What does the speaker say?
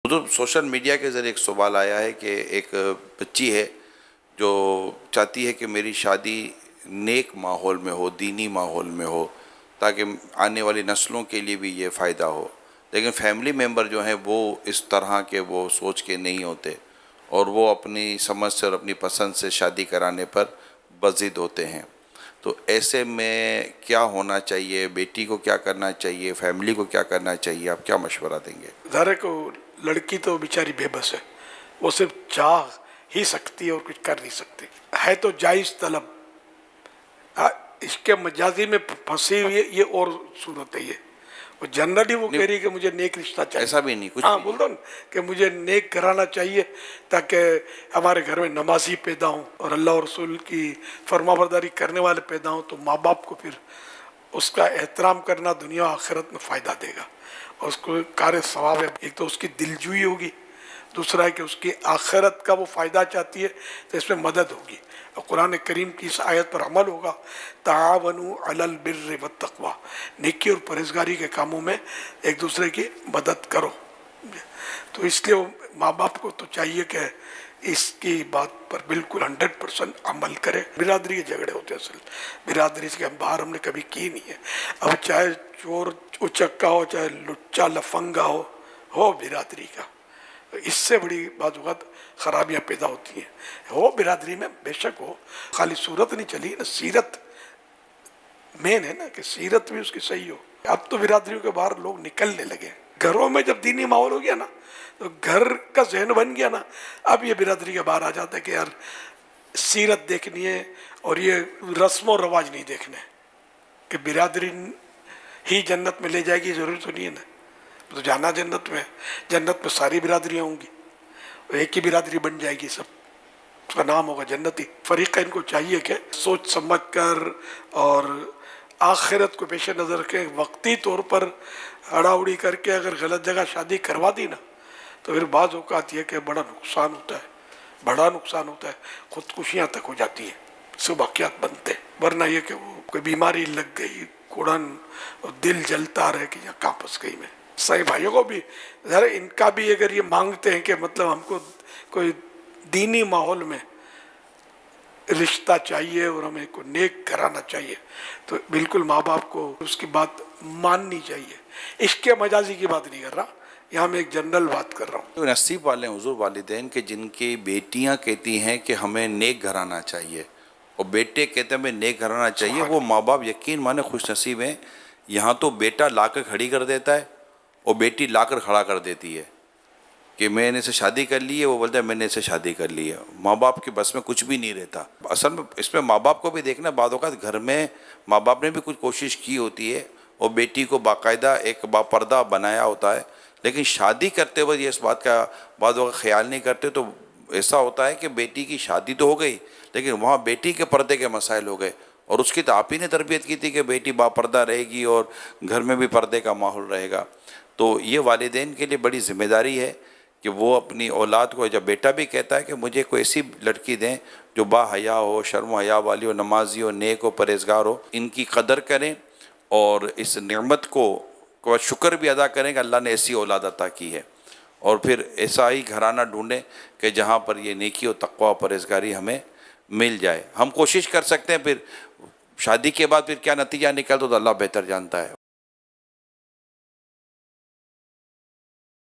حضور social media کے ذریعے ایک سوال آیا ہے کہ ایک بچی ہے جو چاہتی ہے کہ میری شادی نیک ماحول میں ہو، دینی ماحول میں ہو، تاکہ آنے والی نسلوں کے لیے بھی یہ فائدہ ہو، لیکن فیملی ممبر جو ہیں وہ اس طرح کے وہ سوچ کے نہیں ہوتے اور وہ اپنی سمجھ سے اور اپنی پسند سے شادی کرانے پر بضد ہوتے ہیں۔ تو ایسے میں کیا ہونا چاہیے؟ بیٹی کو کیا کرنا چاہیے؟ فیملی کو کیا کرنا چاہیے؟ آپ کیا مشورہ دیں گے؟ ظاہر ہے کہ لڑکی تو بیچاری بے بس ہے، وہ صرف چاہ ہی سکتی ہے اور کچھ کر نہیں سکتی ہے۔ تو جائز طلب اس کے مجازی میں پھنسی ہوئی ہے، یہ اور صورت ہے۔ یہ وہ جنرلی وہ کہہ رہی ہے کہ مجھے نیک رشتہ چاہیے، ایسا بھی نہیں، کچھ ہاں بھی بول دو نا کہ مجھے نیک گھرانہ چاہیے تاکہ ہمارے گھر میں نمازی پیدا ہوں اور اللہ اور رسول کی فرما برداری کرنے والے پیدا ہوں، تو ماں باپ کو پھر اس کا احترام کرنا دنیا و آخرت میں فائدہ دے گا، اور اس کو کار ثواب ہے۔ ایک تو اس کی دلجوئی ہوگی، دوسرا ہے کہ اس کی آخرت کا وہ فائدہ چاہتی ہے تو اس میں مدد ہوگی، اور قرآن کریم کی اس آیت پر عمل ہوگا، تعاونوا علی البر والتقوی، نیکی اور پرہیزگاری کے کاموں میں ایک دوسرے کی مدد کرو۔ تو اس لیے ماں باپ کو تو چاہیے کہ اس کی بات پر بالکل 100% عمل کرے۔ برادری کے جھگڑے ہوتے ہیں، اصل برادری سے باہر ہم نے کبھی کی نہیں ہے۔ اب چاہے چور اچکا ہو، چاہے لچا لفنگا ہو برادری کا، اس سے بڑی بعض اوقات خرابیاں پیدا ہوتی ہیں۔ ہو برادری میں بے شک ہو، خالی صورت نہیں چلی نا، سیرت مین ہے نا، کہ سیرت بھی اس کی صحیح ہو۔ اب تو برادریوں کے باہر لوگ نکلنے لگے، گھروں میں جب دینی ماحول ہو گیا نا تو گھر کا ذہن بن گیا نا، اب یہ برادری کے باہر آ جاتا ہے کہ یار سیرت دیکھنی ہے اور یہ رسم و رواج نہیں دیکھنے، کہ برادری ہی جنت میں لے جائے گی ضروری تو نہیں ہے نا، تو جانا جنت میں، جنت میں ساری برادریاں ہوں گی، ایک ہی برادری بن جائے گی، سب اس کا نام ہوگا جنتی۔ فریقین کو چاہیے کہ سوچ سمجھ کر اور آخرت کو پیش نظر کے وقتی طور پر اڑا اڑی کر کے اگر غلط جگہ شادی کروا دی نا تو پھر بعض اوقات یہ کہ بڑا نقصان ہوتا ہے، بڑا نقصان ہوتا ہے، خودکشیاں تک ہو جاتی ہیں، سب واقعات بنتے ہیں۔ ورنہ یہ کہ وہ کوئی بیماری لگ گئی، کوڑن اور دل جلتا رہے کہ یہاں کہاں پھنس گئی میں۔ صحیح بھائیوں کو بھی ذرا ان کا بھی اگر یہ مانگتے ہیں کہ مطلب ہم کو کوئی دینی ماحول میں رشتہ چاہیے اور ہمیں کو نیک کرانا چاہیے، تو بالکل ماں باپ کو اس کی بات ماننی چاہیے۔ عشق مجازی کی بات نہیں کر رہا، یہاں میں ایک جنرل بات کر رہا ہوں۔ تو نصیب والے ہیں حضور والدین کہ جن کی بیٹیاں کہتی ہیں کہ ہمیں نیک گھرانہ چاہیے اور بیٹے کہتے ہیں ہمیں نیک گھرانہ چاہیے، وہ ماں باپ یقین مانے خوش نصیب ہیں۔ یہاں تو بیٹا لا کر کھڑی کر دیتا ہے اور بیٹی لا کر کھڑا کر دیتی ہے کہ میں نے اسے شادی کر لی ہے، وہ بولتا ہے میں نے اسے شادی کر لی ہے۔ ماں باپ کے بس میں کچھ بھی نہیں رہتا۔ اصل میں اس میں ماں باپ کو بھی دیکھنا، بعض اوقات گھر میں ماں باپ نے بھی کچھ کوشش کی ہوتی ہے اور بیٹی کو باقاعدہ ایک باپردہ بنایا ہوتا ہے، لیکن شادی کرتے وقت یہ اس بات کا بعض اوقات خیال نہیں کرتے، تو ایسا ہوتا ہے کہ بیٹی کی شادی تو ہو گئی لیکن وہاں بیٹی کے پردے کے مسائل ہو گئے، اور اس کی تو آپ ہی نے تربیت کی تھی کہ بیٹی باپردہ رہے گی اور گھر میں بھی پردے کا ماحول رہے گا۔ تو یہ والدین کے لیے بڑی ذمہ داری ہے کہ وہ اپنی اولاد کو، جب بیٹا بھی کہتا ہے کہ مجھے کوئی ایسی لڑکی دیں جو با حیا ہو، شرم و حیا والی ہو، نمازی ہو، نیک ہو، پرہیزگار ہو، ان کی قدر کریں اور اس نعمت کو شکر بھی ادا کریں کہ اللہ نے ایسی اولاد عطا کی ہے، اور پھر ایسا ہی گھرانہ ڈھونڈیں کہ جہاں پر یہ نیکی و تقوی و پرہیزگاری ہمیں مل جائے۔ ہم کوشش کر سکتے ہیں، پھر شادی کے بعد پھر کیا نتیجہ نکلتا تو اللہ بہتر جانتا ہے۔